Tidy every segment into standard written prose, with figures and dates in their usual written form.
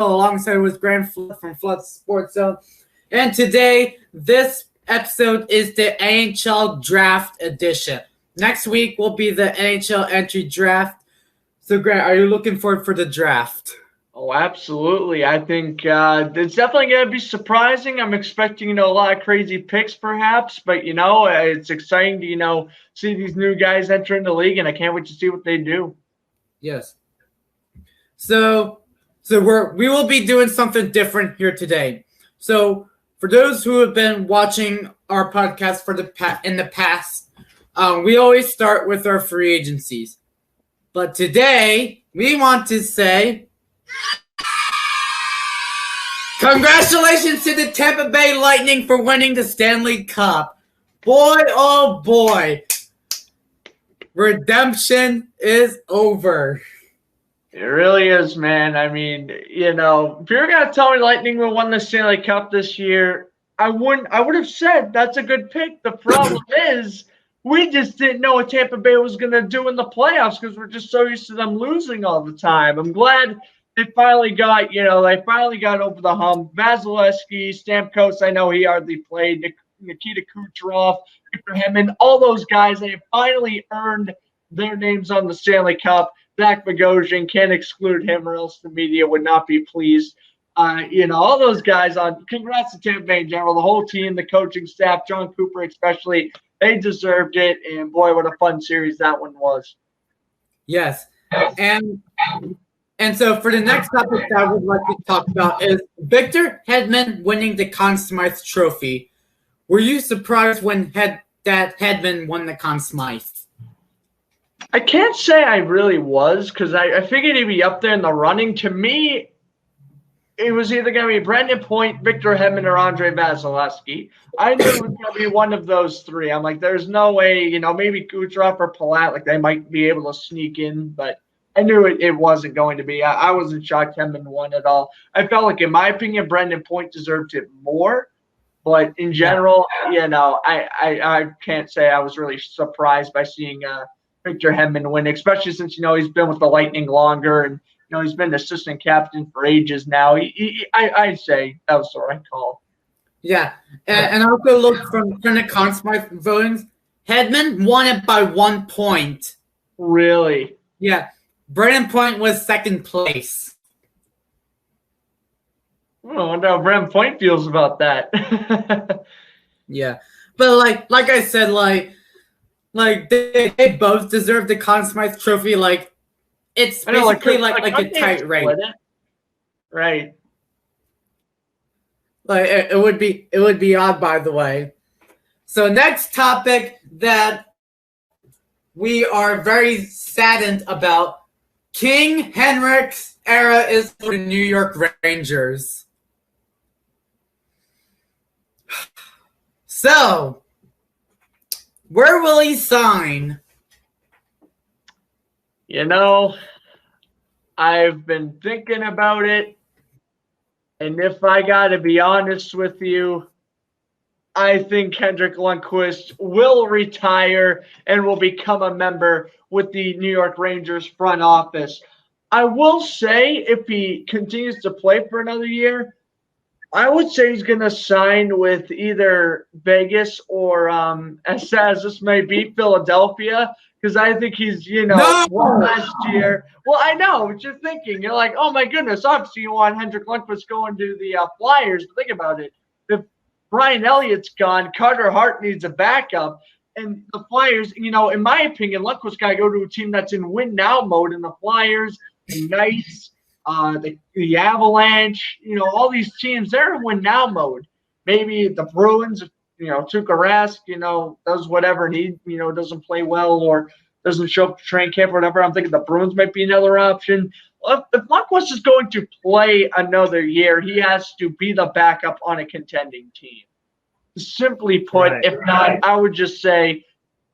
alongside with Grant Flood from Flood Sports Zone. And today, this episode is the NHL Draft Edition. Next week will be the NHL Entry Draft. So, Grant, are you looking forward for the draft? Oh, absolutely. I think it's definitely going to be surprising. I'm expecting, a lot of crazy picks perhaps, but, it's exciting to, see these new guys entering the league, and I can't wait to see what they do. Yes. So we will be doing something different here today. So for those who have been watching our podcast in the past, we always start with our free agencies. But today we want to say congratulations to the Tampa Bay Lightning for winning the Stanley Cup. Boy, oh boy. Redemption is over. It really is, man. I mean, if you were going to tell me Lightning will win the Stanley Cup this year, I would have said that's a good pick. The problem is we just didn't know what Tampa Bay was going to do in the playoffs because we're just so used to them losing all the time. I'm glad they finally got over the hump. Vasilevsky, Stamkos, I know he hardly played. Nikita Kucherov, Victor Hedman, all those guys, they have finally earned their names on the Stanley Cup. Zach Bogosian, can't exclude him or else the media would not be pleased. All those guys congrats to Tampa Bay in general, the whole team, the coaching staff, John Cooper especially, they deserved it. And boy, what a fun series that one was. Yes. And so for the next topic that I would like to talk about is Victor Hedman winning the Conn Smythe Trophy. Were you surprised when that Hedman won the Conn Smythe? I can't say I really was because I figured he'd be up there in the running. To me, it was either going to be Brendan Point, Victor Hedman, or Andre Vasilevsky. I knew it was going to be one of those three. I'm like, there's no way, maybe Kucherov or Palat, like they might be able to sneak in, but I knew it wasn't going to be. I wasn't shocked Hedman won at all. I felt like, in my opinion, Brendan Point deserved it more. But in general, I can't say I was really surprised by seeing Victor Hedman win, especially since, he's been with the Lightning longer and, he's been assistant captain for ages now. I'd say that was the right call. Yeah. And also look from the Conn Smythe votings, Hedman won it by 1 point. Really? Yeah. Brendan Point was second place. I wonder how Brendan Point feels about that. Yeah. But like I said, they both deserve the Conn Smythe Trophy. Like, it's basically like a tight race. Right. Like it would be odd, by the way. So next topic that we are very saddened about, King Henrik's era is for the New York Rangers. So, where will he sign? I've been thinking about it, and if I got to be honest with you, I think Henrik Lundqvist will retire and will become a member with the New York Rangers front office. I will say, if he continues to play for another year, I would say he's going to sign with either Vegas or, as sad as this may be, Philadelphia, because I think he's, won last year. Well, I know what you're thinking. You're like, oh, my goodness, obviously you want Henrik Lundqvist going to the Flyers. But think about it. If Brian Elliott's gone, Carter Hart needs a backup. And the Flyers, in my opinion, Lundqvist got to go to a team that's in win-now mode. And the Flyers, the Knights, the Avalanche, all these teams, they're in win-now mode. Maybe the Bruins, Tuukka Rask, does whatever, and he, doesn't play well or doesn't show up to training camp or whatever. I'm thinking the Bruins might be another option. If Lundqvist is going to play another year, he has to be the backup on a contending team. Simply put, if not, I would just say,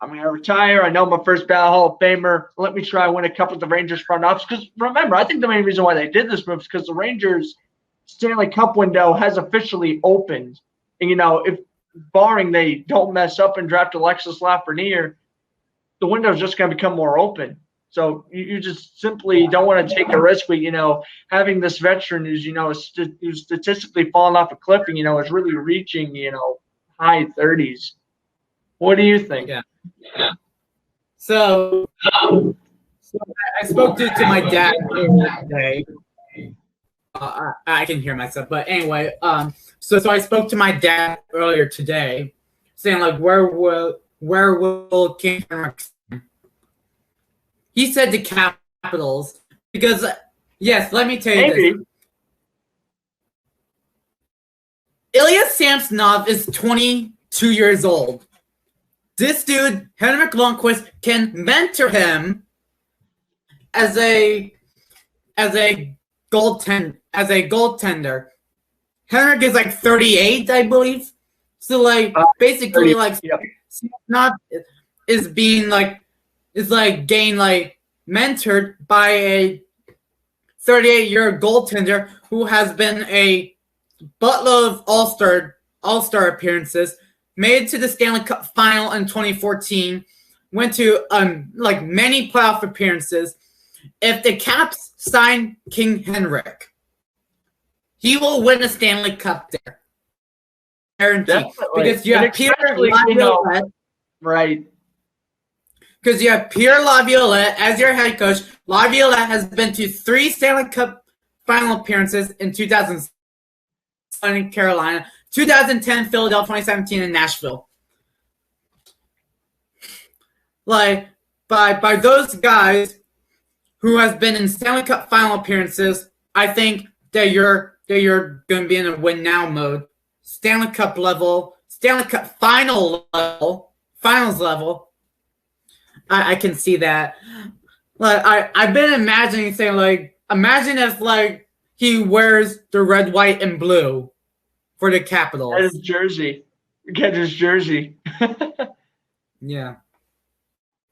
I'm going to retire. I know I'm a first ballot Hall of Famer. Let me try win a cup with the Rangers front office. Because remember, I think the main reason why they did this move is because the Rangers Stanley Cup window has officially opened. And, if barring they don't mess up and draft Alexis Lafreniere, the window is just going to become more open. So you just simply don't want to take a risk with, having this veteran who's, who's statistically fallen off a cliff and, is really reaching, high 30s. What do you think? Yeah. So I spoke to my dad today. I can hear myself, but anyway, so I spoke to my dad earlier today, saying like, where will King Henrik? He said the Capitals because yes, let me tell you this. Ilya Samsonov is 22 years old. This dude, Henrik Lundqvist, can mentor him as a goaltender. Henrik is like 38, I believe. So like basically like Samsonov is being like getting like mentored by a 38-year goaltender who has been a buttload of all-star appearances, made it to the Stanley Cup final in 2014, went to like many playoff appearances. If the Caps sign King Henrik, he will win a Stanley Cup there. Guaranteed. Because you have Pierre Laviolette. Right. Because you have Pierre Laviolette as your head coach. Laviolette has been to 3 Stanley Cup final appearances in 2007 in Carolina, 2010 Philadelphia, 2017 in Nashville. Like by those guys who has been in Stanley Cup final appearances, I think that you're going to be in a win now mode. Stanley Cup level, Stanley Cup finals level. I can see that. Like I've been imagining saying like, imagine if like he wears the red, white, and blue for the Capitals. Get his jersey. Get his jersey. Yeah.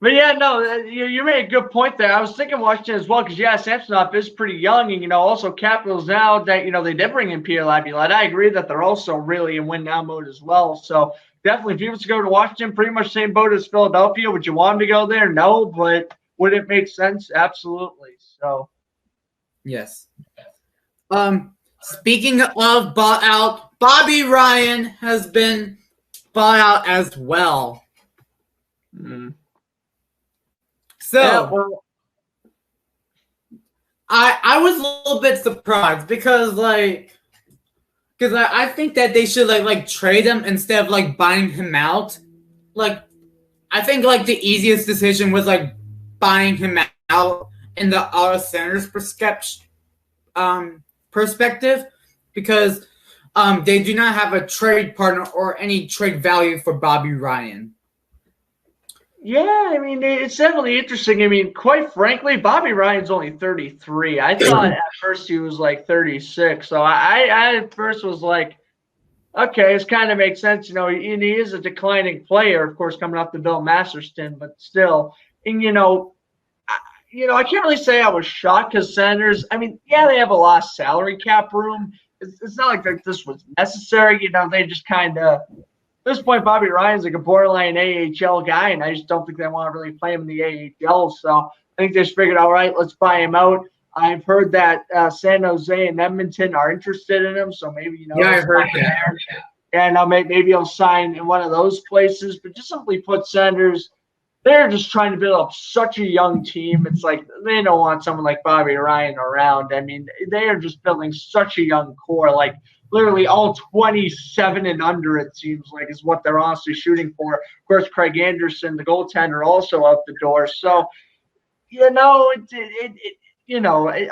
But yeah, no, you made a good point there. I was thinking Washington as well because, yeah, Samsonov is pretty young. And, also Capitals now that, they did bring in Pierre Laviolette. I agree that they're also really in win-now mode as well. So definitely if you was to go to Washington, pretty much same boat as Philadelphia. Would you want him to go there? No, but would it make sense? Absolutely. So. Yes. Speaking of bought out, Bobby Ryan has been bought out as well. So, yeah, well, I was a little bit surprised because I think that they should like trade him instead of like buying him out. Like, I think like the easiest decision was like buying him out in the Ottawa Senators perspective because they do not have a trade partner or any trade value for Bobby Ryan. Yeah, I mean, it's definitely interesting. I mean, quite frankly, Bobby Ryan's only 33. I thought at first he was like 36. So I at first was like, okay, this kind of makes sense. He is a declining player, of course, coming off the Bill Masterton, but still. And, I can't really say I was shocked because Senators, I mean, yeah, they have a lot of salary cap room. It's not like this was necessary. They just kind of – at this point, Bobby Ryan's like a borderline AHL guy, and I just don't think they want to really play him in the AHL. So I think they just figured, all right, let's buy him out. I've heard that San Jose and Edmonton are interested in him, so maybe yeah, I heard that. And maybe he'll sign in one of those places. But just simply put, Senators, they're just trying to build up such a young team. It's like they don't want someone like Bobby Ryan around. I mean, they are just building such a young core, like. Literally all 27 and under, it seems like, is what they're honestly shooting for. Of course, Craig Anderson, the goaltender, also out the door. So,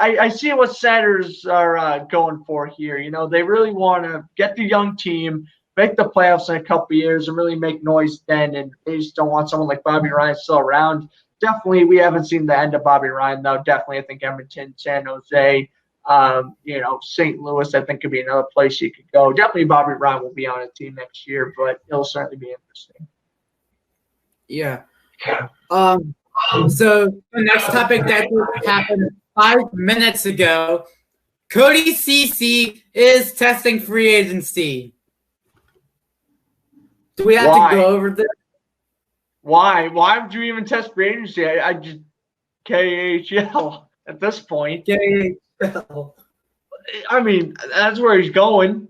I see what Senators are going for here. They really want to get the young team, make the playoffs in a couple of years, and really make noise then. And they just don't want someone like Bobby Ryan still around. Definitely, we haven't seen the end of Bobby Ryan, though. Definitely, I think Edmonton, San Jose, St. Louis, I think, could be another place you could go. Definitely Bobby Ryan will be on a team next year, but it'll certainly be interesting. Yeah. So the next topic that happened 5 minutes ago, Cody Ceci is testing free agency. Do we have to go over this? Why? Why would you even test free agency? I just KHL at this point. KHL. I mean, that's where he's going.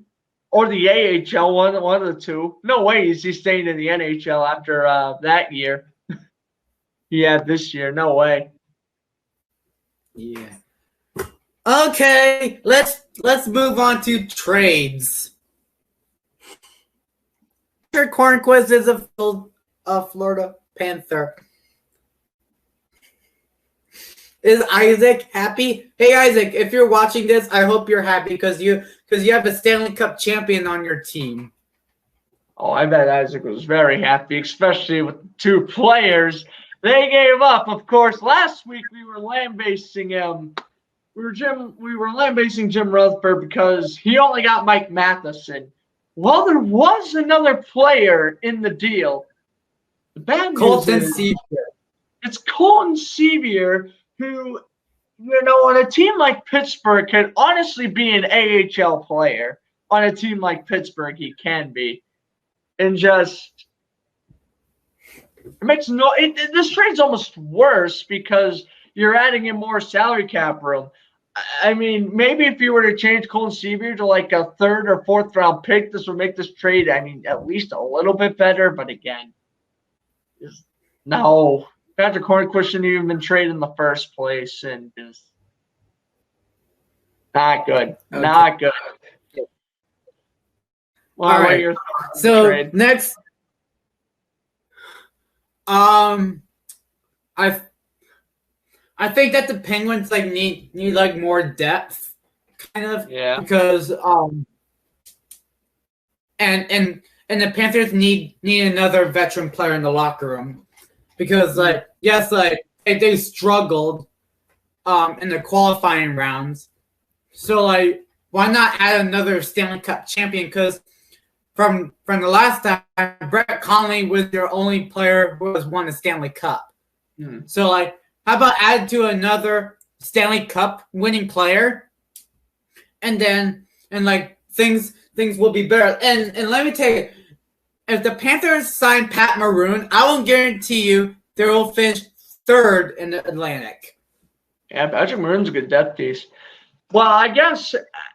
Or the AHL, one of the two. No way is he staying in the NHL after that year. He had this year. No way. Yeah. Okay, let's move on to trades. Cornquist is a Florida Panther. Is Isaac happy? Hey Isaac, if you're watching this, I hope you're happy because you have a Stanley Cup champion on your team. Oh, I bet Isaac was very happy, especially with the two players they gave up. Of course, last week we were lambasting him. We were lambasting Jim Rutherford because he only got Mike Matheson. Well, there was another player in the deal. The bad news is it's Colton Sevier, who, on a team like Pittsburgh can honestly be an AHL player. On a team like Pittsburgh, he can be. And just it makes this trade's almost worse because you're adding in more salary cap room. I mean, maybe if you were to change Colton Sevier to like a 3rd or 4th round pick, this would make this trade, I mean, at least a little bit better. But again, no. Patrick Hornquist shouldn't even been traded in the first place, and just not good. Okay. Not good. Well, all right. So next, I think that the Penguins need like more depth, kind of. Yeah. Because and the Panthers need another veteran player in the locker room. Because they struggled in the qualifying rounds. So why not add another Stanley Cup champion? Because from the last time, Brett Connolly was your only player who has won a Stanley Cup. So how about add to another Stanley Cup winning player? And things will be better. And let me tell you, if the Panthers sign Pat Maroon, I will guarantee you they will finish 3rd in the Atlantic. Yeah, Patrick Maroon's a good depth piece. Well, I guess,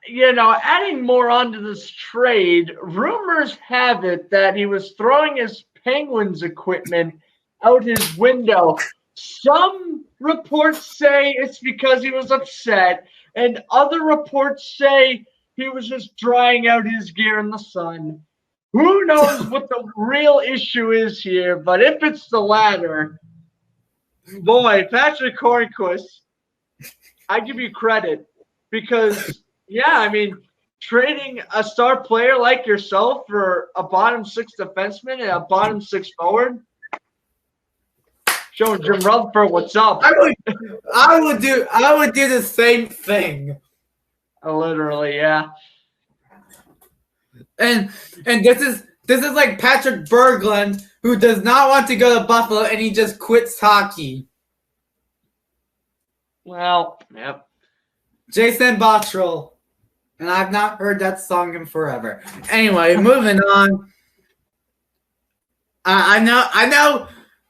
adding more onto this trade, rumors have it that he was throwing his Penguins equipment out his window. Some reports say it's because he was upset, and other reports say he was just drying out his gear in the sun. Who knows what the real issue is here, but if it's the latter, boy, Patrick Hornquist, I give you credit because, trading a star player like yourself for a bottom 6 defenseman and a bottom 6 forward, showing Jim Rutherford what's up. I would do the same thing. Literally, yeah. And this is like Patrick Berglund, who does not want to go to Buffalo, and he just quits hockey. Well, yep. Jason Bottrell, and I've not heard that song in forever. Anyway, moving on. I know.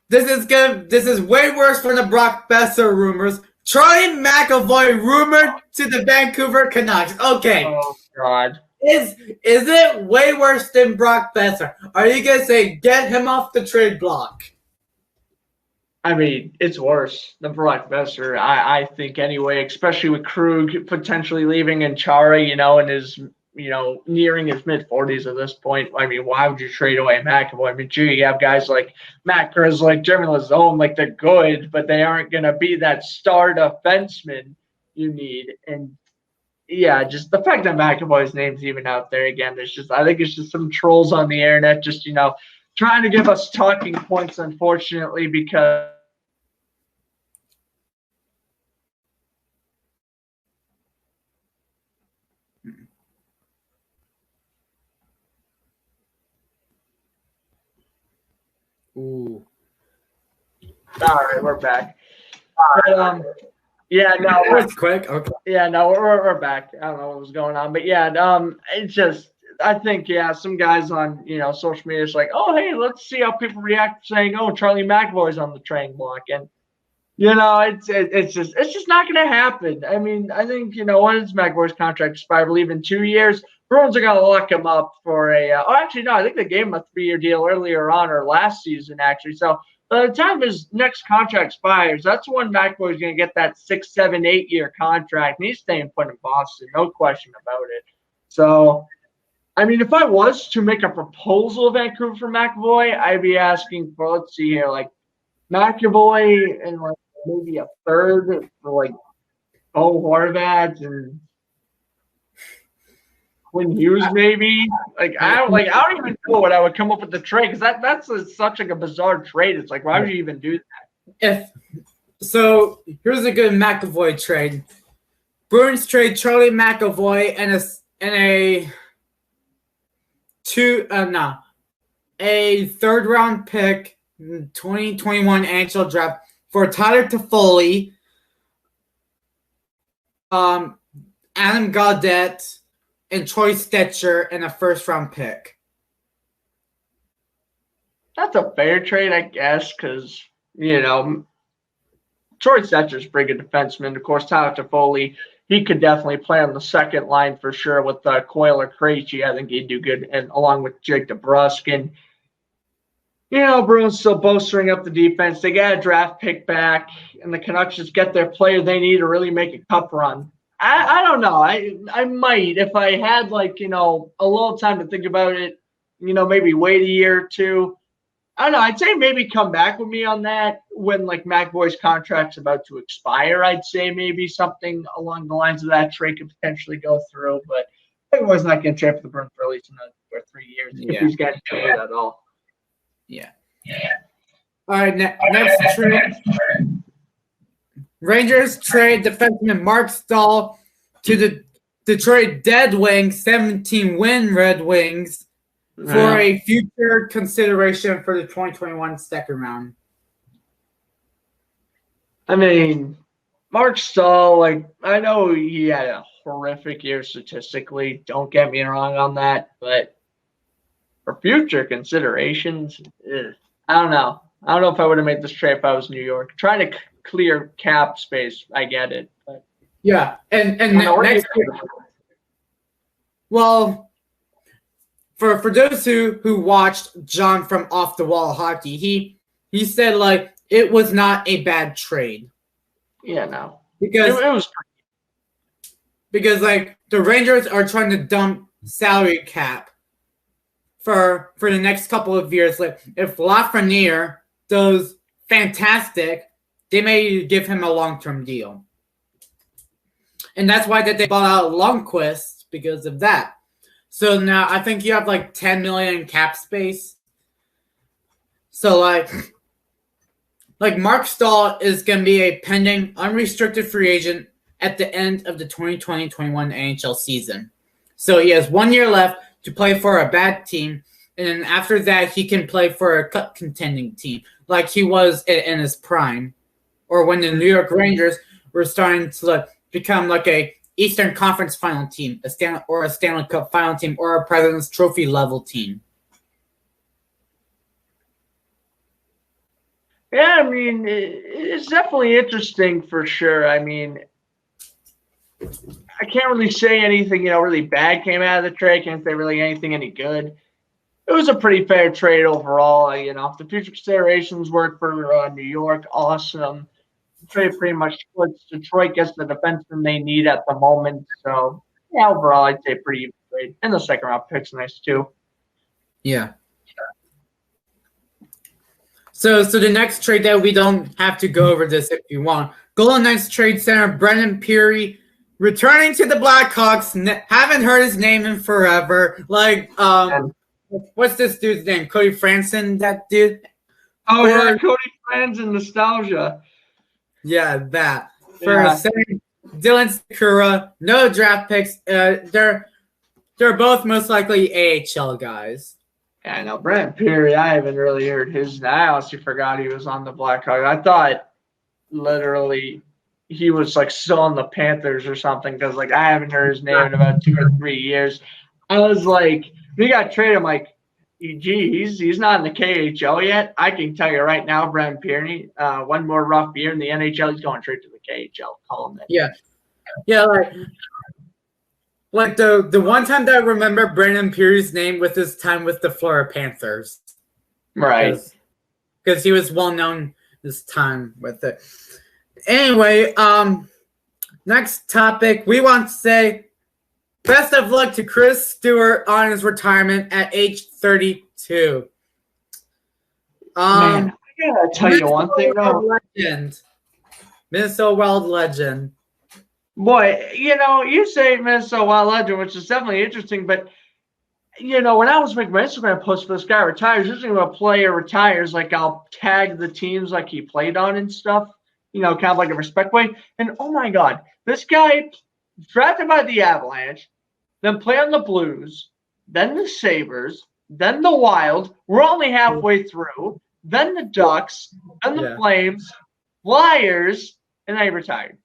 This is way worse than the Brock Besser rumors. Charlie McAvoy rumored to the Vancouver Canucks. Okay. Oh God. Is it way worse than Brock Besser? Are you gonna say get him off the trade block? I mean, it's worse than Brock Besser, I think anyway, especially with Krug potentially leaving and Chara, in his nearing his mid-40s at this point. I mean, why would you trade away McAvoy? I mean, you have guys like Matt Grzelcyk, Jeremy Lauzon, they're good, but they aren't going to be that star defenseman you need. And, yeah, just the fact that McAvoy's name's even out there again, I think it's just some trolls on the internet just, trying to give us talking points, unfortunately, because Ooh. All right, we're back. But, yeah, no, that's quick. Okay. Yeah, no, we're back. I don't know what was going on, but yeah, it's just I think some guys on social media is like, oh hey, let's see how people react saying, oh, Charlie McAvoy's on the trading block, and It's just not going to happen. I mean, I think when is McAvoy's contract expire? I believe in 2 years. Bruins are going to lock him up for a. Actually, no. I think they gave him a 3-year deal earlier on or last season, actually. So by the time his next contract expires, that's when McAvoy's going to get that 6, 7, 8-year contract, and he's staying put in Boston, no question about it. So, I mean, if I was to make a proposal to Vancouver for McAvoy, I'd be asking for, let's see here, like McAvoy and like maybe a third for like Bo Horvat and Quinn Hughes, maybe. I don't even know what I would come up with the trade, because that's such like a bizarre trade. It's like, why would you even do that? So here's a good McAvoy trade. Bruins trade Charlie McAvoy and a third-round pick, 2021 NHL draft for Tyler Toffoli, Adam Gaudette, and Troy Stetcher, and a first-round pick. That's a fair trade, I guess, because, Troy Stetcher's a pretty good defenseman. Of course, Tyler Toffoli, he could definitely play on the second line for sure with Coyle or Krejci. I think he'd do good, and along with Jake DeBrusk. And, Bruins still bolstering up the defense. They got a draft pick back, and the Canucks just get their player they need to really make a cup run. I don't know. I might, if I had, a little time to think about it, maybe wait a year or two. I don't know. I'd say maybe come back with me on that when, McAvoy's contract's about to expire. I'd say maybe something along the lines of that trade could potentially go through. But McAvoy's not going to trade for the Bruins for at least another 3 years if he's getting paid at all. Yeah. All right, next trade. Rangers trade defenseman Mark Stahl to the Detroit Dead Wings, 17-win Red Wings, for a future consideration for the 2021 second round. I mean, Mark Stahl, I know he had a horrific year statistically. Don't get me wrong on that. But for future considerations, I don't know. I don't know if I would have made this trade if I was New York. Trying to clear cap space, I get it. But yeah, and next year, well, for those who watched John from Off the Wall Hockey, he said it was not a bad trade. Yeah, no, because it was because the Rangers are trying to dump salary cap for the next couple of years. If Lafreniere does fantastic, they may give him a long-term deal. And that's why they bought out Lundqvist, because of that. So now I think you have $10 million in cap space. So Mark Stahl is going to be a pending unrestricted free agent at the end of the 2020-21 NHL season. So he has 1 year left to play for a bad team. And then after that, he can play for a cup contending team like he was in his prime. Or when the New York Rangers were starting to become a Eastern Conference final team, a Stanley Cup final team, or a President's Trophy level team. Yeah, I mean, it's definitely interesting for sure. I mean, I can't really say anything, really bad came out of the trade. Can't say really anything any good. It was a pretty fair trade overall. If the future considerations work for New York, awesome. The trade pretty much splits. Detroit gets the defenseman they need at the moment. So, yeah, overall, I'd say pretty even trade. And the second round pick's nice, too. Yeah. So the next trade that we don't have to go over this if you want. Golden Knights trade center Brendan Peary returning to the Blackhawks. Haven't heard his name in forever. What's this dude's name? Cody Franson, that dude? Oh, yeah, Cody Franson, nostalgia. Yeah, that. For Dylan Sakura, no draft picks. They're both most likely AHL guys. Yeah, I know. Brent Peary, I haven't really heard his name. I honestly forgot he was on the Blackhawks. I thought literally he was still on the Panthers or something, because I haven't heard his name in about 2 or 3 years. I was when he got traded, I'm He's not in the KHL yet. I can tell you right now, Brent Pierney, one more rough year in the NHL, he's going straight to the KHL. Call him that. Yeah, like the one time that I remember Brandon Peary's name with his time with the Florida Panthers. Right. Because he was well known this time with it. Anyway, next topic, we want to say best of luck to Chris Stewart on his retirement at age 32. Man, I gotta tell you one thing though. Minnesota Wild legend. Boy, you say Minnesota Wild legend, which is definitely interesting, but when I was making my Instagram post for this guy retires, usually when a player retires, like I'll tag the teams like he played on and stuff, kind of like a respect way. And oh my God, this guy drafted by the Avalanche, then played on the Blues, then the Sabres, then the Wild. We're only halfway through. Then the Ducks, then the Flames, Flyers, and then he retired.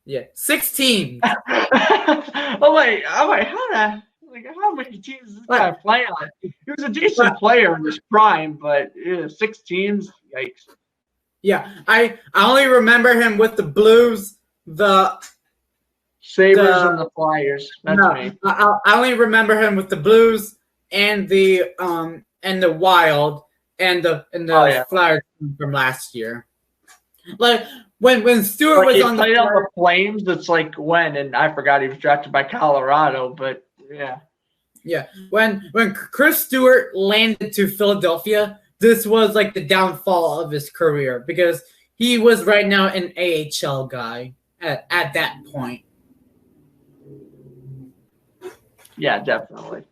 Yeah, 16. I'm like, how many teams does this guy play on? He was a decent player in his prime, but 6 teams, yikes. Yeah, I only remember him with the Blues, the Sabres, and the Flyers. That's me. I only remember him with the Blues and the Wild and the Flyers from last year. Like when Stewart was on the Flames, it's like when, and I forgot he was drafted by Colorado, but yeah. Yeah. When Chris Stewart landed to Philadelphia, this was like the downfall of his career because he was right now an AHL guy at that point. Yeah, definitely.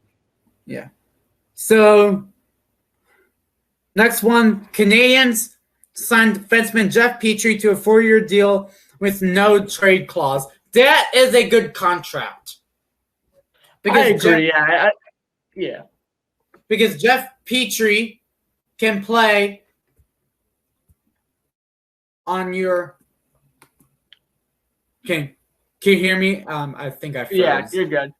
Yeah. So next one, Canadians signed defenseman Jeff Petrie to a 4-year deal with no trade clause. That is a good contract. Because I agree. Yeah. Because Jeff Petrie can play on your. Can you hear me? I think I froze. Yeah, you're good.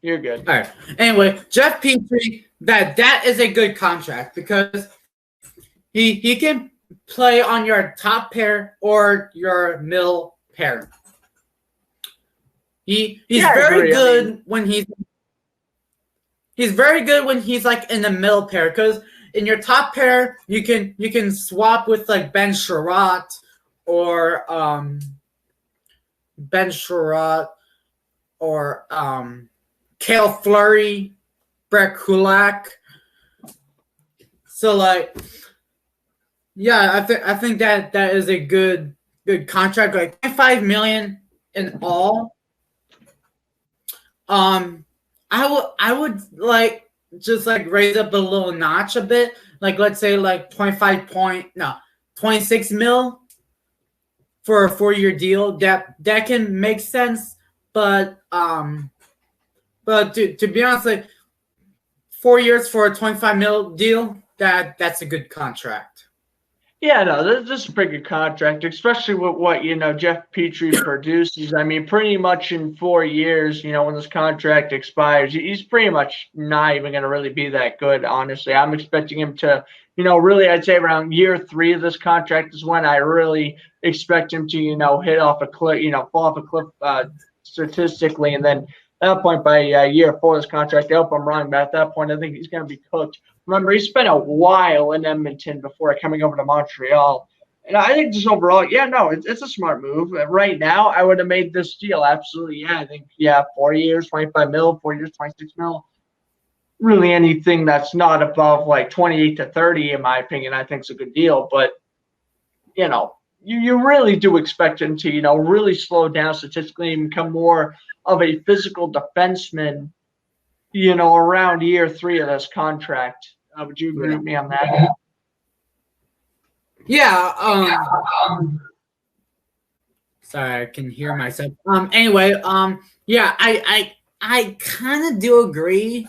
You're good. All right. Anyway, Jeff Petrie, that is a good contract because he can play on your top pair or your middle pair. He's very good when he's very good when he's like in the middle pair because in your top pair you can swap with like Ben Sherratt or Cale Fleury, Brett Kulak. So like, yeah, I think that is a good contract, like $5 million in all. I would like just like raise up a little notch a bit, like let's say like 26 mil for a 4-year deal. That can make sense, but to be honest, like 4 years for a 25 mil deal, that's a good contract. Yeah, no, this is a pretty good contract, especially with what, Jeff Petrie produces. I mean, pretty much in 4 years, when this contract expires, he's pretty much not even going to really be that good, honestly. I'm expecting him to, really, I'd say around year 3 of this contract is when I really expect him to, hit off a cliff, fall off a cliff statistically. And then at that point, by year 4 of this contract, I hope I'm wrong, but at that point, I think he's going to be cooked. Remember, he spent a while in Edmonton before coming over to Montreal. And I think just overall, it's a smart move. Right now, I would have made this deal. Absolutely, yeah. I think, 4 years, 25 mil, 4 years, 26 mil. Really anything that's not above like 28 to 30, in my opinion, I think is a good deal. But, you really do expect him to, really slow down statistically and become more of a physical defenseman, around year 3 of this contract. Would you agree with me on that? Yeah. Sorry, I can hear myself. Anyway, yeah, I kind of do agree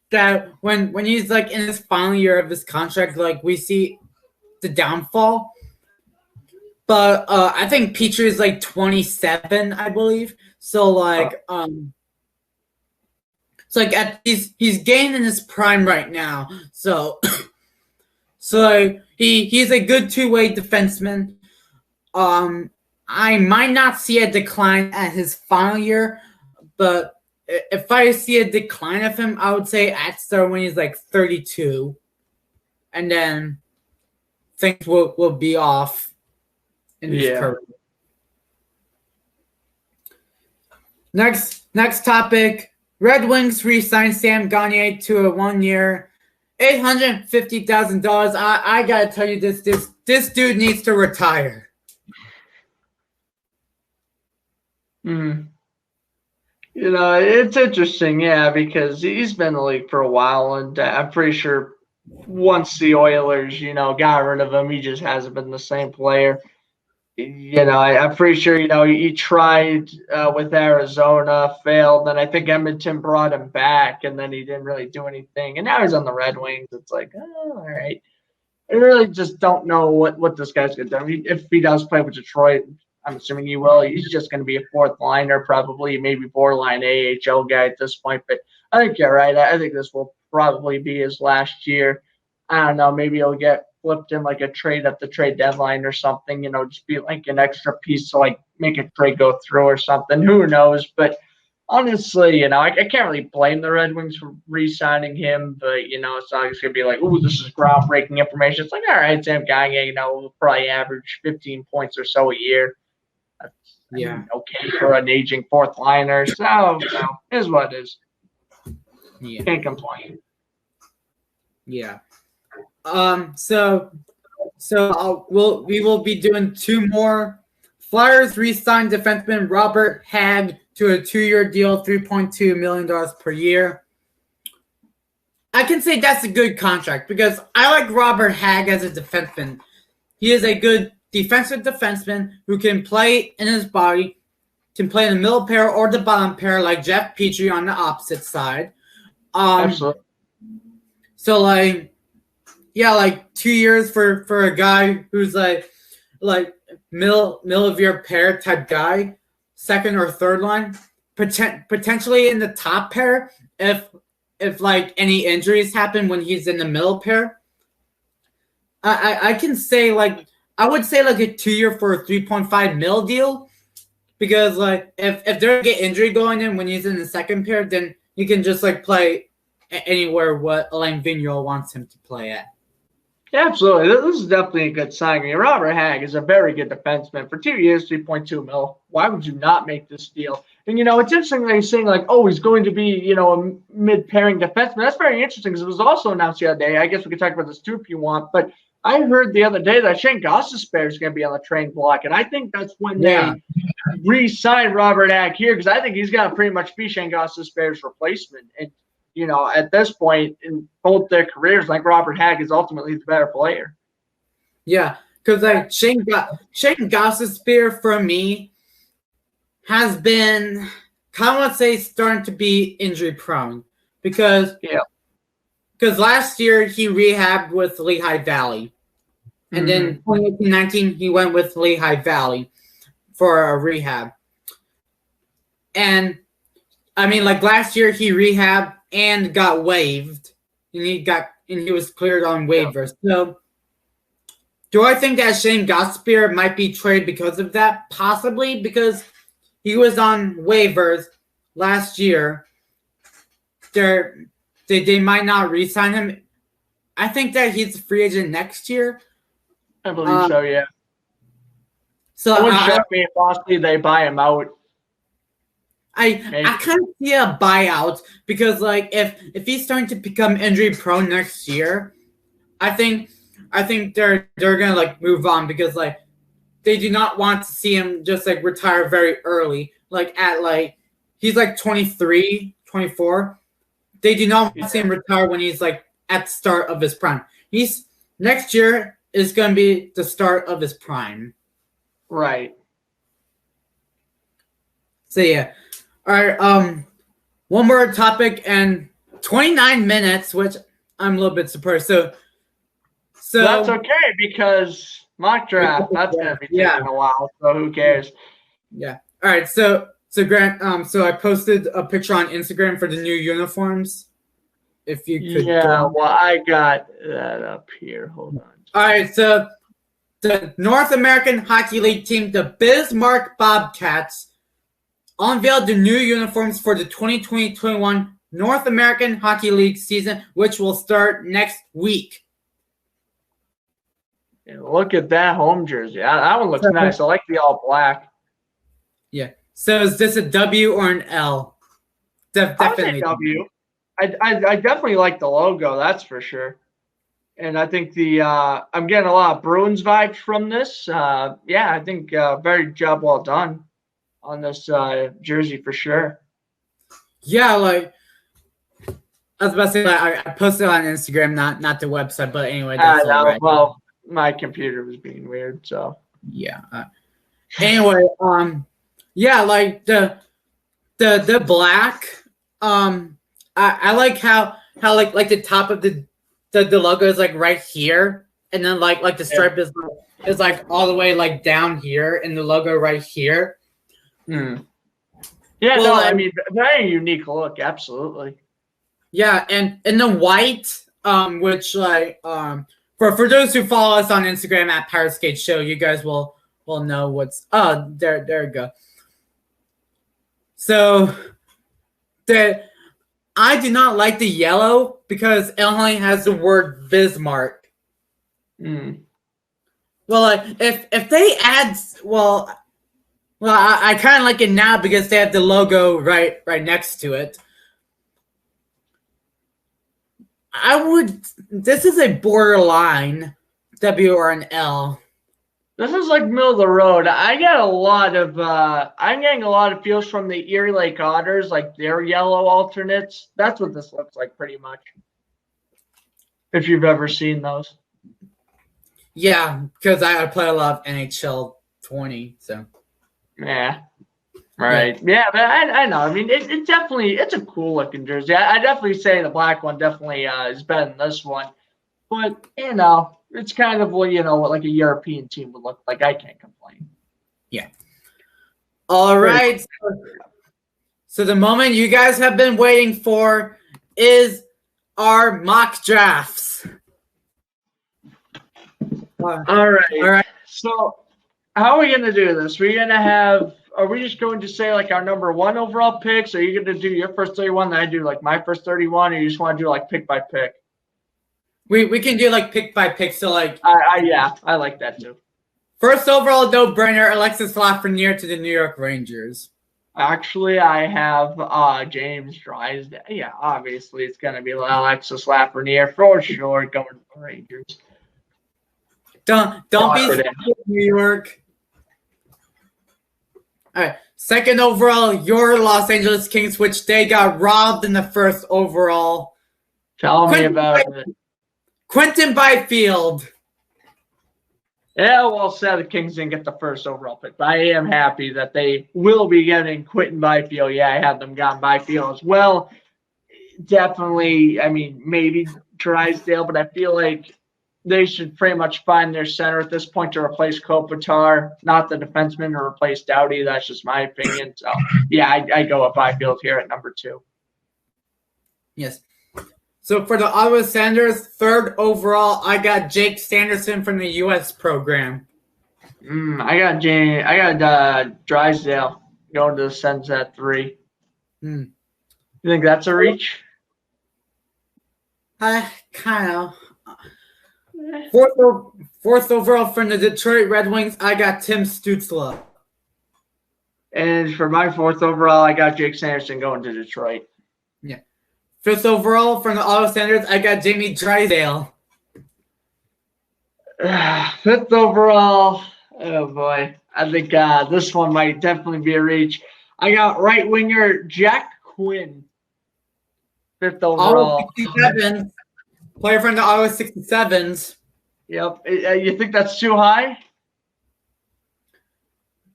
that when he's like in his final year of his contract, like we see the downfall. But I think Petrie is like 27, I believe. So like like he's gaining his prime right now. So so he's a good two-way defenseman. I might not see a decline at his final year, but if I see a decline of him, I would say at start when he's like 32, and then things will be off in his career. Next topic: Red Wings re-signed Sam Gagner to a 1-year, $850,000. I gotta tell you this dude needs to retire. You know, it's interesting, yeah, because he's been in the league for a while, and I'm pretty sure once the Oilers, got rid of him, he just hasn't been the same player. I'm pretty sure, he tried with Arizona, failed, and I think Edmonton brought him back, and then he didn't really do anything. And now he's on the Red Wings. It's like, oh, all right. I really just don't know what this guy's going to do. I mean, if he does play with Detroit, I'm assuming he will. He's just going to be a fourth liner, probably, maybe borderline AHL guy at this point. But I think you're right. I think this will probably be his last year. I don't know. Maybe he'll get flipped in like a trade at the trade deadline or something. Just be like an extra piece to like make a trade go through or something. Who knows? But honestly, I can't really blame the Red Wings for re-signing him. But it's not going to be like, ooh, this is groundbreaking information. It's like, all right, Sam Gagner, will probably average 15 points or so a year. Okay for an aging fourth liner. So, is what it is. Yeah. Can't complain. Yeah. So we will be doing two more. Flyers re-signed defenseman Robert Hagg to a 2-year deal, $3.2 million per year. I can say that's a good contract because I like Robert Hagg as a defenseman. He is a good defensive defenseman who can play in his body, can play in the middle pair or the bottom pair like Jeff Petrie on the opposite side. Absolutely. So like 2 years for a guy who's like middle of your pair type guy, second or third line, potentially in the top pair if like any injuries happen when he's in the middle pair. I can say I would say like a 2-year for a $3.5 million deal because like if they get injury going in when he's in the second pair, then you can just like play anywhere what Alain Vigneault wants him to play at. Yeah, absolutely. This is definitely a good sign. I mean, Robert Hagg is a very good defenseman. For 2 years, $3.2 million. Why would you not make this deal? And, it's interesting that he's saying, like, oh, he's going to be, a mid-pairing defenseman. That's very interesting because it was also announced the other day. I guess we could talk about this too if you want. But I heard the other day that Shane Gostisbehere is going to be on the trade block. And I think that's when they re-signed Robert Hagg here because I think he's going to pretty much be Shane Gostisbehere's replacement. And, at this point in both their careers, like Robert Hagg is ultimately the better player. Yeah, because like Shane Gostisbehere for me has been kind of starting to be injury prone because last year he rehabbed with Lehigh Valley, and then 2019 he went with Lehigh Valley for a rehab, and I mean like last year he rehabbed and got waived, and he was cleared on waivers. So, do I think that Shane Gostisbehere might be traded because of that? Possibly, because he was on waivers last year. They might not re-sign him. I think that he's a free agent next year. I believe so, yeah. So it wouldn't shock me if possibly they buy him out. I kind of see a buyout because like if he's starting to become injury prone next year, I think they're gonna like move on because like they do not want to see him just like retire very early. Like at like he's like 23, 24. They do not want to see him retire when he's like at the start of his prime. Next year is gonna be the start of his prime. Right. So yeah. All right, one more topic and 29 minutes, which I'm a little bit surprised. So that's okay because mock draft, that's going to be taking a while, so who cares? Yeah. All right, so So Grant, so I posted a picture on Instagram for the new uniforms. If you could. Yeah, well, I got that up here. Hold on. All right, so the North American Hockey League team, the Bismarck Bobcats, unveiled the new uniforms for the 2020-21 North American Hockey League season, which will start next week. And look at that home jersey. That one looks nice. I like the all black. Yeah. So is this a W or an L? Definitely W. I definitely like the logo, that's for sure. And I think I'm getting a lot of Bruins vibes from this. Yeah, I think very job well done on this jersey for sure. Yeah, like I was about to say, I posted it on Instagram, not the website, but anyway. That's all right. Well, my computer was being weird, so yeah. Anyway, yeah, like the black. I like how like the top of the logo is like right here, and then like the stripe is like all the way like down here, and the logo right here. Yeah, well, no, I mean, very unique look, absolutely. Yeah, and the white, which like for those who follow us on Instagram at Powerskateshow, you guys will know what's there we go. So I do not like the yellow because it only has the word Bismarck. Well, like if they add I kind of like it now because they have the logo right next to it. This is a borderline W or an L. This is like middle of the road. I'm getting a lot of feels from the Erie Lake Otters, like their yellow alternates. That's what this looks like pretty much. If you've ever seen those. Yeah, because I play a lot of NHL 20, so. Yeah. Right. Yeah, but I know. I mean, it's a cool looking jersey. I definitely say the black one definitely is better than this one. But, it's kind of what like a European team would look like. I can't complain. Yeah. All right. So the moment you guys have been waiting for is our mock drafts. All right. So how are we going to do this? Are we just going to say like our number one overall picks? Are you going to do your first 31, then I do like my first 31, or you just want to do like pick by pick? We can do like pick by pick. So like I like that too. First overall no-brainer, Alexis Lafreniere to the New York Rangers. Actually, I have James Drysdale. Yeah, obviously it's gonna be Alexis Lafreniere for sure going to the Rangers. Don't be New York. All right. Second overall, your Los Angeles Kings, which they got robbed in the first overall. Tell me about it. Quentin Byfield. Yeah, well said. The Kings didn't get the first overall pick, but I am happy that they will be getting Quentin Byfield. Yeah, I had them gotten Byfield as well. Definitely, I mean, maybe Drysdale, but I feel like they should pretty much find their center at this point to replace Kopitar, not the defenseman, to replace Doughty. That's just my opinion. So, yeah, I go with Byfield here at number 2. Yes. So for the Ottawa Senators, third overall, I got Jake Sanderson from the U.S. program. I got Drysdale going to the Sens at 3. You think that's a reach? Kind of. Fourth overall from the Detroit Red Wings, I got Tim Stützle. And for my fourth overall, I got Jake Sanderson going to Detroit. Yeah. Fifth overall from the Ottawa Senators, I got Jamie Drysdale. Fifth overall, oh boy. I think this one might definitely be a reach. I got right winger Jack Quinn. Fifth overall. 67. Player from the Ottawa 67s. Yep. You think that's too high?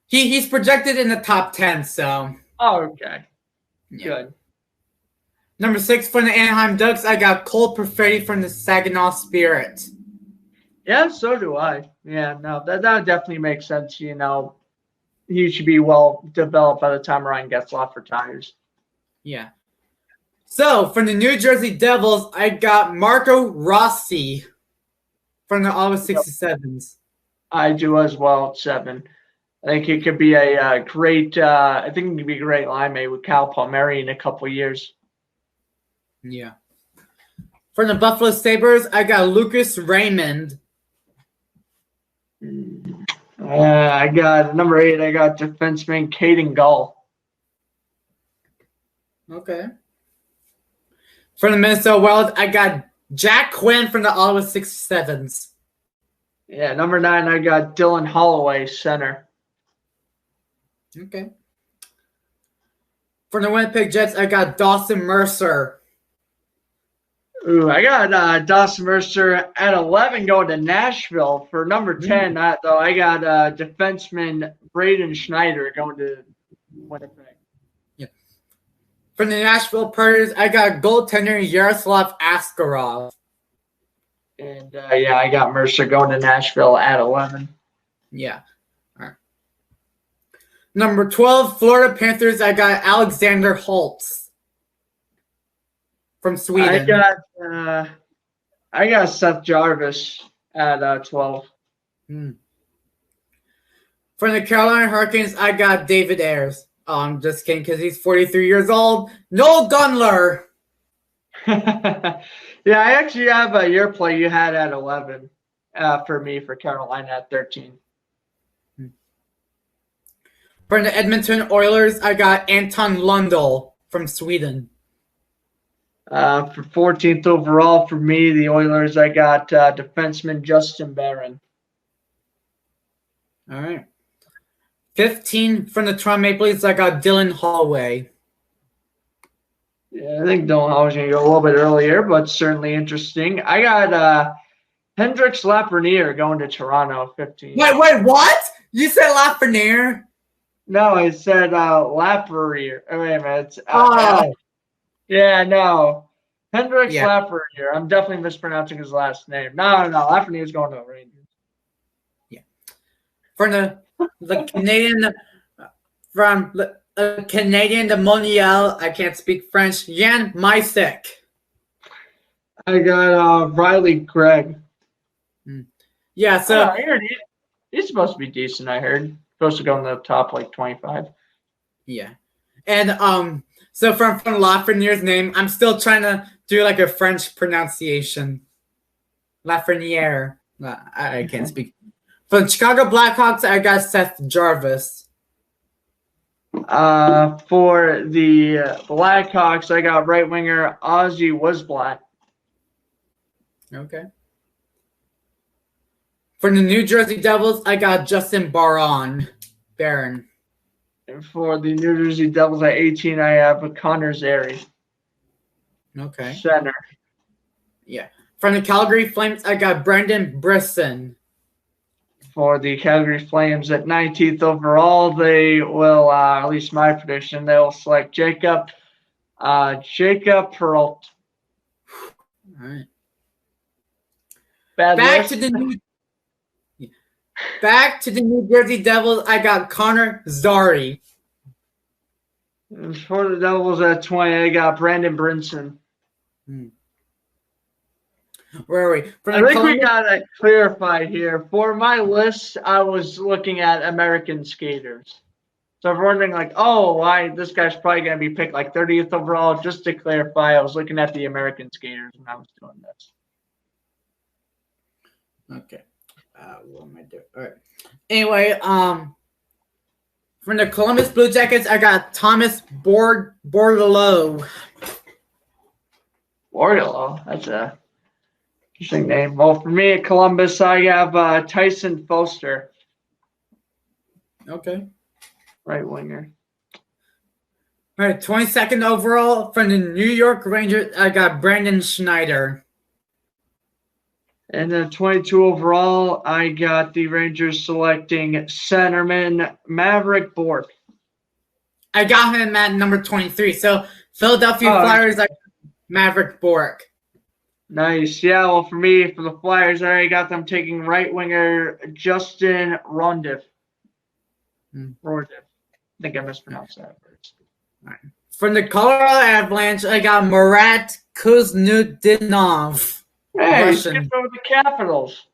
He's projected in the top 10, so. Oh, okay. Yeah. Good. Number 6 from the Anaheim Ducks, I got Cole Perfetti from the Saginaw Spirit. Yeah, so do I. Yeah, no, that definitely makes sense. You know, he should be well developed by the time Ryan Getzlaf retires. Yeah. So, from the New Jersey Devils, I got Marco Rossi from the Ottawa 67s. I do as well at 7. I think he could be a great I think he could be a great linemate with Cal Palmieri in a couple of years. Yeah. From the Buffalo Sabres, I got Lucas Raymond. I got number 8, I got defenseman Caden Gull. Okay. From the Minnesota Wild, I got Jack Quinn from the Ottawa 67s. Yeah, number 9, I got Dylan Holloway, center. Okay. From the Winnipeg Jets, I got Dawson Mercer. Ooh, I got Dawson Mercer at 11 going to Nashville. For number 10, though, I got defenseman Braden Schneider going to Winnipeg. Yeah. From the Nashville Predators, I got goaltender Yaroslav Askarov. And, I got Mercer going to Nashville at 11. Yeah. All right. Number 12, Florida Panthers, I got Alexander Holtz from Sweden. I got Seth Jarvis at 12. From the Carolina Hurricanes, I got David Ayers. Oh, I'm just kidding because he's 43 years old. Noel Gunler. Yeah, I actually have your play you had at 11 for me for Carolina at 13. From the Edmonton Oilers, I got Anton Lundell from Sweden. For 14th overall for me, the Oilers, I got defenseman Justin Barron. All right. 15 from the Toronto Maple Leafs, I got Dylan Holloway. Yeah, I think Dylan Holloway's going to go a little bit earlier, but certainly interesting. I got Hendrix Lafreniere going to Toronto, 15. Wait, what? You said Lafreniere? No, I said Lafreniere. Wait a minute. Oh. Yeah, no. Hendrix Lafreniere. I'm definitely mispronouncing his last name. No. Lafreniere's going to Rangers. Yeah. From the Canadian, from the Canadian de Montreal, I can't speak French, Jan Mysek. I got Riley Gregg. Yeah, so I heard he's supposed to be decent, I heard. Supposed to go in the top like 25. Yeah. And so from Lafreniere's name, I'm still trying to do like a French pronunciation. Lafreniere. I can't speak. For the Chicago Blackhawks, I got Seth Jarvis. For the Blackhawks, I got right winger Ozzy Wisblatt. Okay. For the New Jersey Devils, I got Justin Barron. And for the New Jersey Devils at 18, I have Connor Zary. Okay. Center. Yeah. From the Calgary Flames, I got Brendan Brisson. For the Calgary Flames at 19th overall, they will, at least my prediction, they will select Jacob Peralt. All right. Back to the New Jersey Devils, I got Connor Zary. And for the Devils at 20, I got Brandon Brinson. Where are we? I think we got to clarify here. For my list, I was looking at American skaters. So if you're wondering, like, why this guy's probably going to be picked like 30th overall, just to clarify, I was looking at the American skaters when I was doing this. Okay. What am I doing? All right. Anyway, from the Columbus Blue Jackets, I got Thomas Bordeleau. Bordeleau? That's a interesting name. Well, for me at Columbus, I have Tyson Foster. Okay. Right winger. All right. 22nd overall from the New York Rangers, I got Brandon Schneider. And then 22 overall, I got the Rangers selecting centerman Maverick Bourque. I got him at number 23. So Philadelphia Flyers, I got Maverick Bourque. Nice. Yeah, well, for me, for the Flyers, I already got them taking right winger Justin Rondiff. Rordiv. I think I mispronounced that first. All right. From the Colorado Avalanche, I got Marat Kuznetsov. Hey, Russian. skip over the Capitals.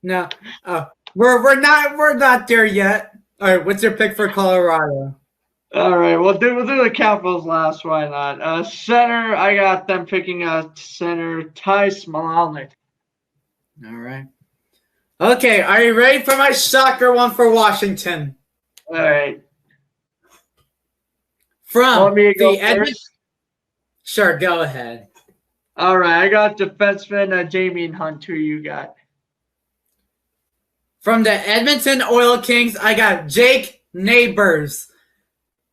No, we're not there yet. All right, what's your pick for Colorado? All right, we'll do the Capitals last. Why not? Center, I got them picking a center, Ty Smolalnik. All right. Okay, are you ready for my shocker one for Washington? All right. From Want me to go the Edmonton. first? Sure, go ahead. All right, I got defenseman Jamie Hunt. Who you got? From the Edmonton Oil Kings, I got Jake Neighbors.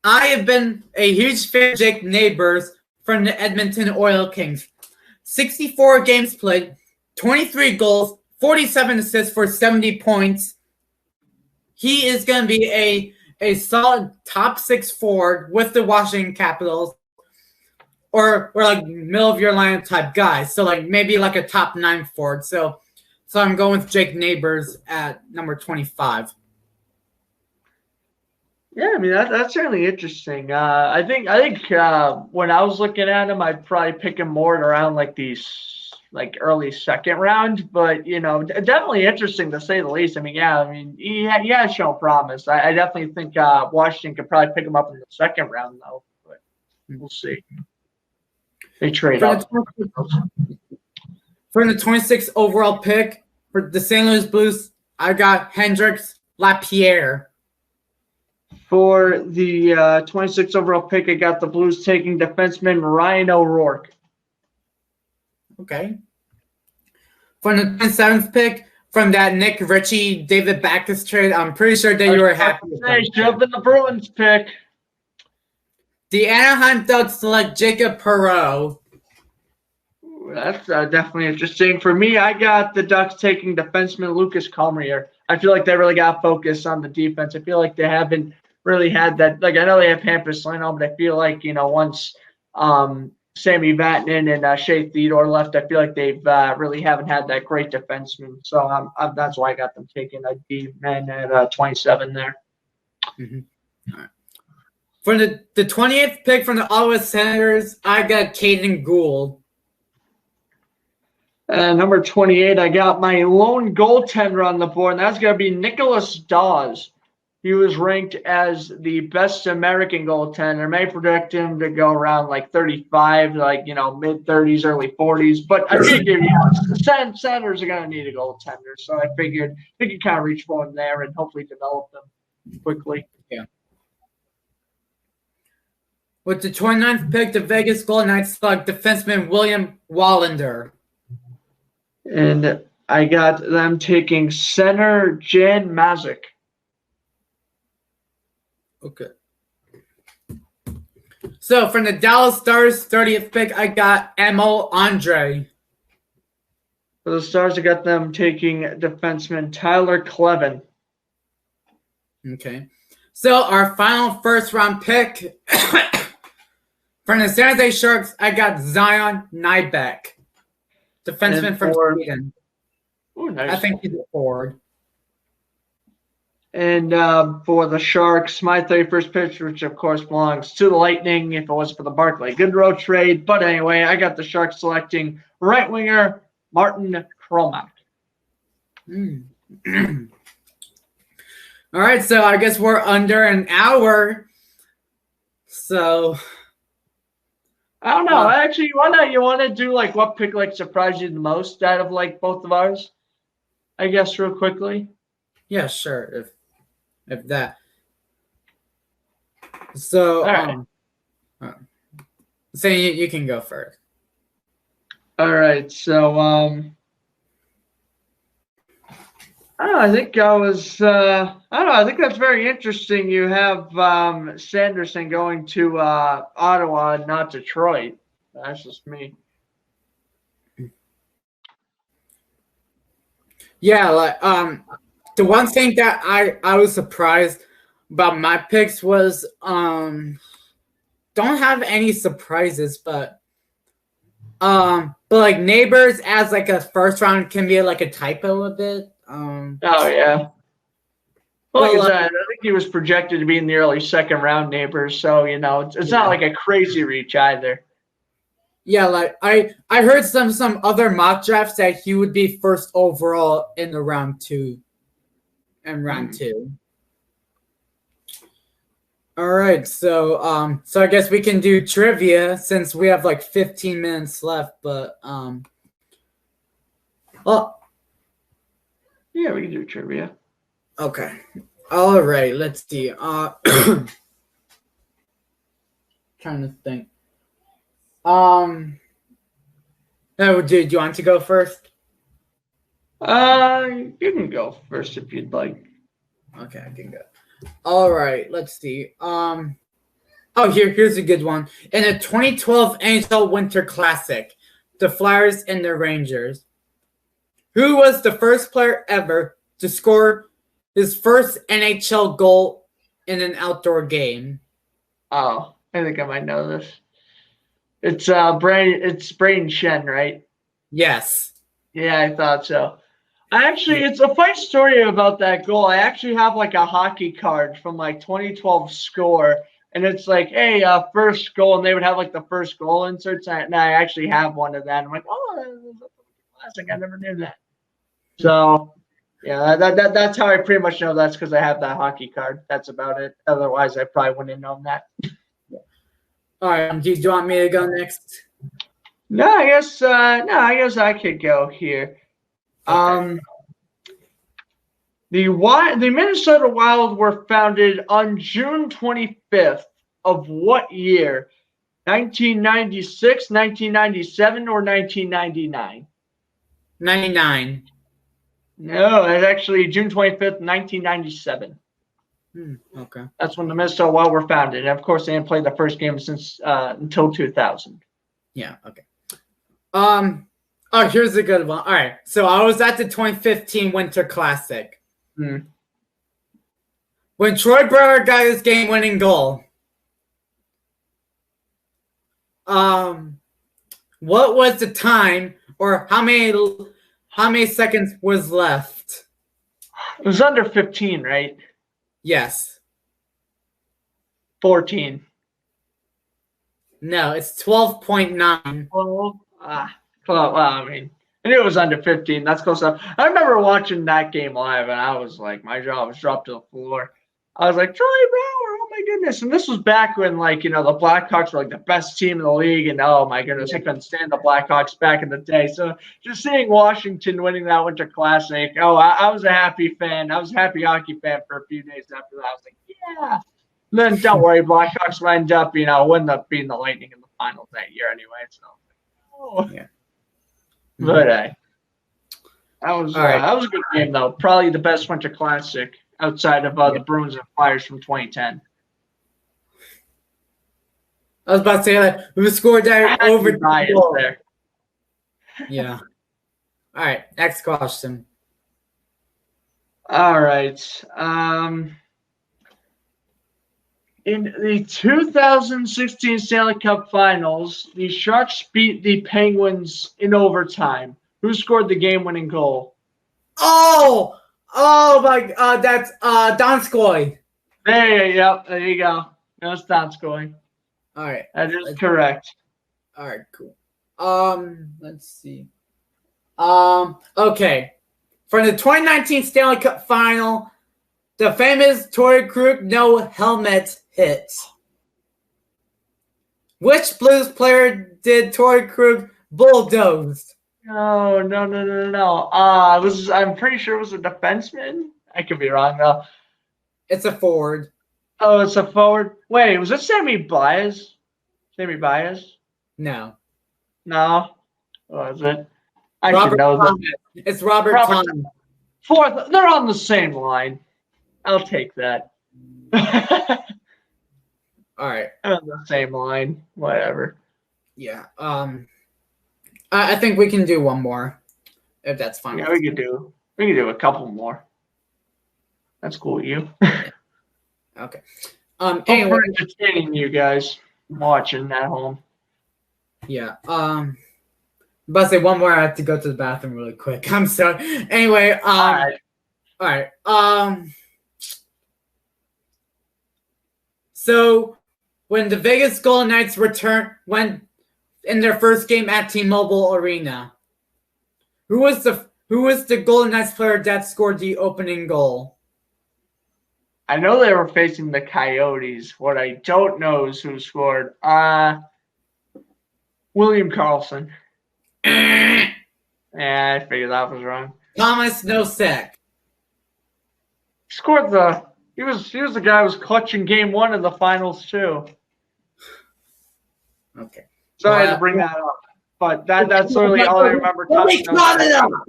I have been a huge fan of Jake Neighbors from the Edmonton Oil Kings. 64 games played, 23 goals, 47 assists for 70 points. He is going to be a solid top 6 forward with the Washington Capitals, or like middle of your line type guy. So like maybe like a top 9 forward. So I'm going with Jake Neighbors at number 25. Yeah, I mean that's certainly interesting. I think when I was looking at him, I'd probably pick him more at around like these early second round. But definitely interesting to say the least. I mean, he has shown promise. I definitely think Washington could probably pick him up in the second round though. But we'll see. They trade up. For the 26th overall pick for the St. Louis Blues, I got Hendrix Lapierre. For the 26th overall pick, I got the Blues taking defenseman Ryan O'Rourke. Okay. For the 27th pick, from that Nick Ritchie, David Backes trade, I'm pretty sure that you were happy with that. Jump in the Bruins pick. The Anaheim Ducks select Jacob Perreault. That's definitely interesting. For me, I got the Ducks taking defenseman Lucas Comrier. I feel like they really got focused on the defense. I feel like they haven't really had that. Like, I know they have Hampus Leno, but I feel like, once Sammy Vatanen and Shea Theodore left, I feel like they've really haven't had that great defenseman. So that's why I got them taking a D-man at 27 there. Mm-hmm. All right. For the 28th pick from the Ottawa Senators, I got Caden Gould. Number 28, I got my lone goaltender on the board, and that's going to be Nicholas Dawes. He was ranked as the best American goaltender. May predict him to go around like 35, mid-30s, early 40s. But I figured, the Senators are going to need a goaltender, so I figured they could kind of reach for him there and hopefully develop them quickly. Yeah. With the 29th pick, the Vegas Golden Knights select defenseman William Wallander. And I got them taking center Jan Mazik. Okay. So from the Dallas Stars 30th pick, I got Emil Andre. For the Stars, I got them taking defenseman Tyler Clevin. Okay. So our final first round pick from the San Jose Sharks, I got Zion Nybeck. Defenseman from Sweden. Ooh, nice. I think he's a forward. And for the Sharks, my 31st pitch, which of course belongs to the Lightning if it was for the Barclay Goodrow trade. But anyway, I got the Sharks selecting right winger Martin Kromak. All right, so I guess we're under an hour. So I don't know. Actually, you want to do like what pick surprised you the most out of both of ours? I guess real quickly. Yeah, sure. If that. So all right. So you can go first. All right. So I don't know. I think I was. I don't know. I think that's very interesting. You have Sanderson going to Ottawa, not Detroit. That's just me. Yeah, the one thing that I was surprised about my picks was don't have any surprises, but But like Neighbors as like a first round can be like a typo a bit. Oh yeah. Well, like I think he was projected to be in the early second round, Neighbors. So it's not like a crazy reach either. Yeah, like I heard some other mock drafts that he would be first overall in the round 2. And round 2. All right, so I guess we can do trivia since we have like 15 minutes left, but yeah, we can do trivia. Okay. All right, let's see. Trying to think. Do you want to go first? You can go first if you'd like. Okay, I can go. All right, let's see. Here's a good one. In the 2012 NHL Winter Classic, the Flyers and the Rangers, who was the first player ever to score his first NHL goal in an outdoor game? Oh, I think I might know this. It's Braden Shen, right? Yes. Yeah, I thought so. It's a funny story about that goal. I actually have like a hockey card from like 2012 score, and it's like, hey, first goal, and they would have like the first goal inserts, and I actually have one of that. I'm like, oh, that's a classic. I never knew that. So, yeah, that's how I pretty much know that's because I have that hockey card. That's about it. Otherwise, I probably wouldn't have known that. All right, do you want me to go next? No, I guess I could go here. Okay. The Minnesota Wild were founded on June 25th of what year? 1996, 1997, or 1999? 99. No, it's actually June 25th, 1997. Okay. That's when the Minnesota Wild were founded. And of course, they didn't play the first game since until 2000. Yeah, okay. Here's a good one. All right. So I was at the 2015 Winter Classic. When Troy Brewer got his game-winning goal, what was the time or how many seconds was left? It was under 15, right? Yes. 14. No, it's 12.9. Well, I mean, I knew it was under 15. That's close enough. I remember watching that game live, and I was like, my jaw was dropped to the floor. I was like, Troy Brower, oh my goodness. And this was back when, the Blackhawks were like the best team in the league, and oh my goodness, I couldn't stand the Blackhawks back in the day. So just seeing Washington winning that Winter Classic, I was a happy fan. I was a happy hockey fan for a few days after that. I was like, yeah. And then don't worry, Blackhawks will end up, wouldn't up being the Lightning in the finals that year anyway. So, yeah. But that was a good game though. Probably the best Winter Classic outside of the Bruins and Flyers from 2010. I was about to say that we scored that over there. Yeah. All right. Next question. All right. In the 2016 Stanley Cup Finals, the Sharks beat the Penguins in overtime. Who scored the game-winning goal? Oh my! That's Donskoy. There you go. That's Donskoy. All right, that is correct. All right, cool. Let's see. Okay, for the 2019 Stanley Cup Final, the famous Torrey Krug no helmet hit. Which Blues player did Torrey Krug bulldoze? No. I'm pretty sure it was a defenseman. I could be wrong though. It's a forward. Oh, it's a forward. Wait, was it Sammy Baez? Sammy Baez? No. What was it? I Robert should know Thomas. that. It's Robert Thomas. Fourth. They're on the same line. I'll take that. All right. On the same line. Whatever. Yeah. I think we can do one more, if that's fine. Yeah, we could do a couple more. That's cool with you. Okay. Anyway, for entertaining you guys watching at home. Yeah. about to say one more. I have to go to the bathroom really quick. I'm sorry. Anyway, all right. So when the Vegas Golden Knights went in their first game at T-Mobile Arena, who was the Golden Knights player that scored the opening goal? I know they were facing the Coyotes. What I don't know is who scored. William Karlsson. Yeah, I figured that was wrong. Thomas Nosek. Scored he was the guy who was clutching game 1 of the finals too. Okay. Sorry to bring that up, but that's literally all I remember touching on.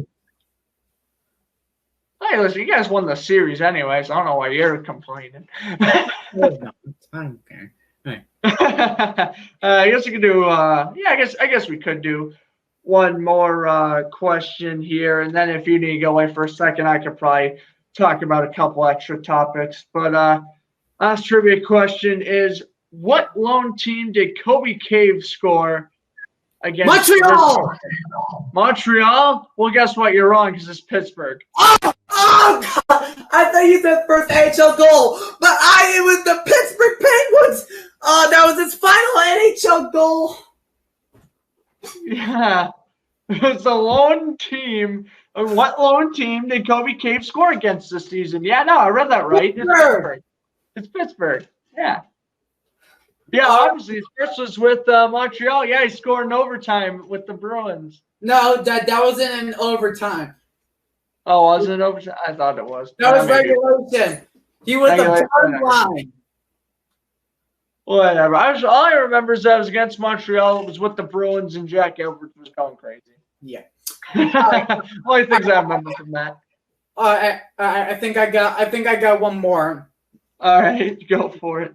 Hey, listen, you guys won the series anyway, so I don't know why you're complaining. I don't care. Right. I guess we could do. I guess we could do one more question here, and then if you need to go away for a second, I could probably talk about a couple extra topics. But last trivia question is: what lone team did Kobe Cave score against? Montreal. Montreal? Well, guess what? You're wrong because it's Pittsburgh. Oh God! I thought you said first NHL goal, but it was the Pittsburgh Penguins. That was his final NHL goal. Yeah, it's a lone team. What lone team did Kobe Cave score against this season? Yeah, no, I read that right. It's Pittsburgh. Yeah. Yeah, obviously his first was with Montreal. Yeah, he scored in overtime with the Bruins. No, that wasn't in overtime. Oh, was it overtime? I thought it was. That was regulation. He was the third line. Whatever. All I remember is that it was against Montreal. It was with the Bruins, and Jack Edwards was going crazy. Yeah. Only things I remember from that. I think I got one more. All right, go for it.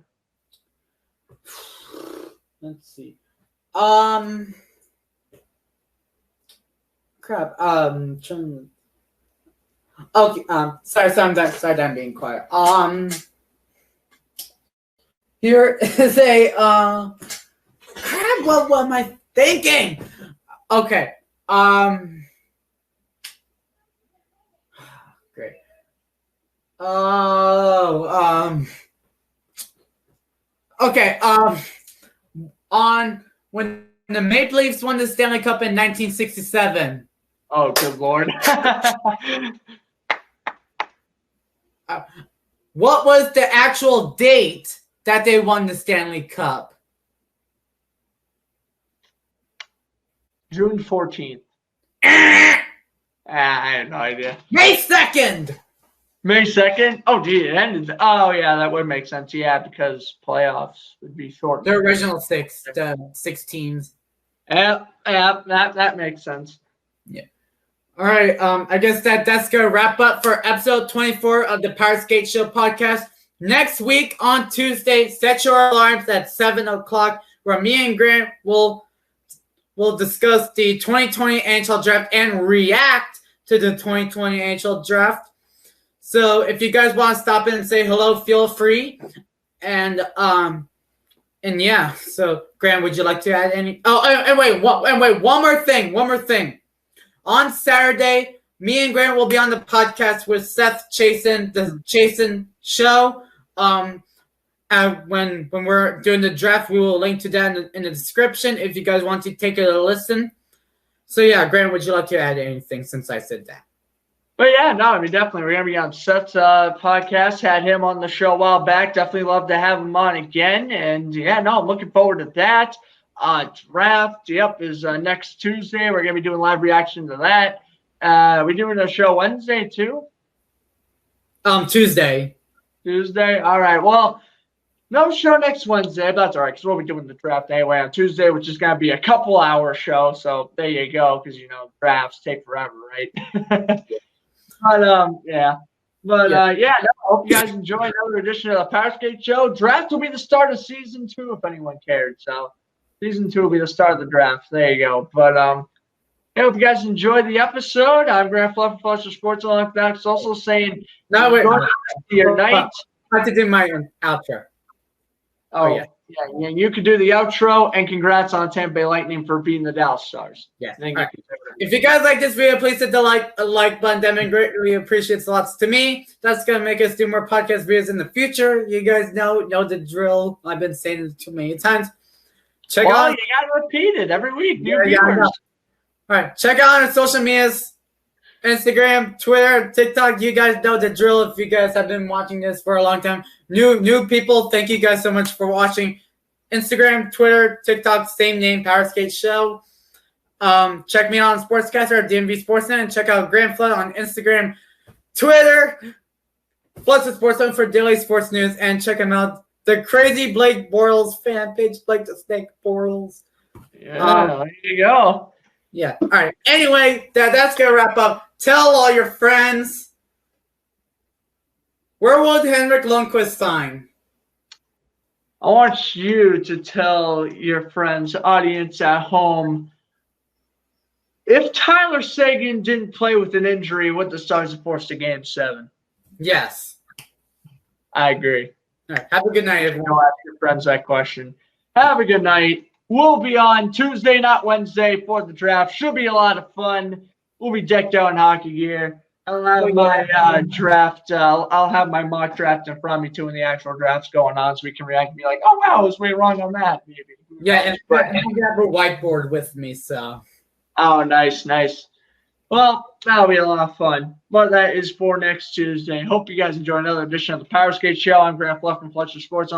Let's see. Crap. Okay. Sorry, I'm being quiet. Here is a crap. What am I thinking? Okay. Great. Okay. On when the Maple Leafs won the Stanley Cup in 1967. Oh, good Lord. What was the actual date that they won the Stanley Cup? June 14th. I have no idea. May 2nd. May 2nd? Oh, gee, it ended. Oh, yeah, that would make sense. Yeah, because playoffs would be short. The original six teams. Yeah, that makes sense. Yeah. All right. I guess that's gonna wrap up for episode 24 of the Powerskateshow podcast. Next week on Tuesday, set your alarms at 7:00, where me and Grant will discuss the 2020 NHL draft and react to the 2020 NHL draft. So if you guys want to stop in and say hello, feel free. And yeah. So Grant, would you like to add any? Oh, and wait, one more thing. On Saturday, me and Grant will be on the podcast with Seth Chasen, the Chasen Show. And when we're doing the draft, we will link to that in the description if you guys want to take a listen. So yeah, Grant, would you like to add anything since I said that? But yeah, no, I mean, definitely. We're going to be on Seth's podcast. Had him on the show a while back. Definitely love to have him on again. And yeah, no, I'm looking forward to that. Draft, is next Tuesday. We're going to be doing live reaction to that. We doing a show Wednesday too? Tuesday. Tuesday? All right. Well, no show next Wednesday. That's all right, because we'll be doing the draft anyway on Tuesday, which is going to be a couple-hour show. So there you go, because, drafts take forever, right? But, yeah. But, I hope you guys enjoy another edition of the Powerskateshow. Draft will be the start of Season 2, if anyone cared. So Season 2 will be the start of the draft. There you go. But, I hope you guys enjoyed the episode. I'm Grant Fluff, Foster Sports Along Facts. Also saying, no, wait. Your night. I have to do my outro. Oh, yeah. Yeah, you could do the outro, and congrats on the Tampa Bay Lightning for beating the Dallas Stars. Yeah. Thank All you. right. If you guys like this video, please hit the like button. That means greatly appreciates lots to me. That's gonna make us do more podcast videos in the future. You guys know the drill. I've been saying it too many times. You gotta repeat it every week. New viewers. Yeah, all right, check out our social medias. Instagram, Twitter, TikTok. You guys know the drill if you guys have been watching this for a long time. New people, thank you guys so much for watching. Instagram, Twitter, TikTok, same name, Powerskateshow. Check me out on Sportscaster at DMV Sportsnet, and check out Grand Flood on Instagram, Twitter, Floods with Sports for daily sports news, and check him out, the Crazy Blake Bortles fan page, Blake the Snake Bortles. Yeah, there you go. Yeah. All right. Anyway, that's gonna wrap up. Tell all your friends. Where will Henrik Lundqvist sign? I want you to tell your friends, audience at home, if Tyler Seguin didn't play with an injury, would the Stars have forced a Game 7? Yes. I agree. All right. Have a good night, everyone. Go ask your friends that question. Have a good night. We'll be on Tuesday, not Wednesday, for the draft. Should be a lot of fun. We'll be decked out in hockey gear. I'll have my draft. I'll have my mock draft in front of me too when the actual draft's going on, so we can react and be like, "Oh wow, I was way wrong on that." Maybe. Yeah, and I have a whiteboard with me, so. Oh, nice. Well, that'll be a lot of fun. But that is for next Tuesday. Hope you guys enjoy another edition of the Powerskate Show. I'm Grant Fluff from Fletcher Sports.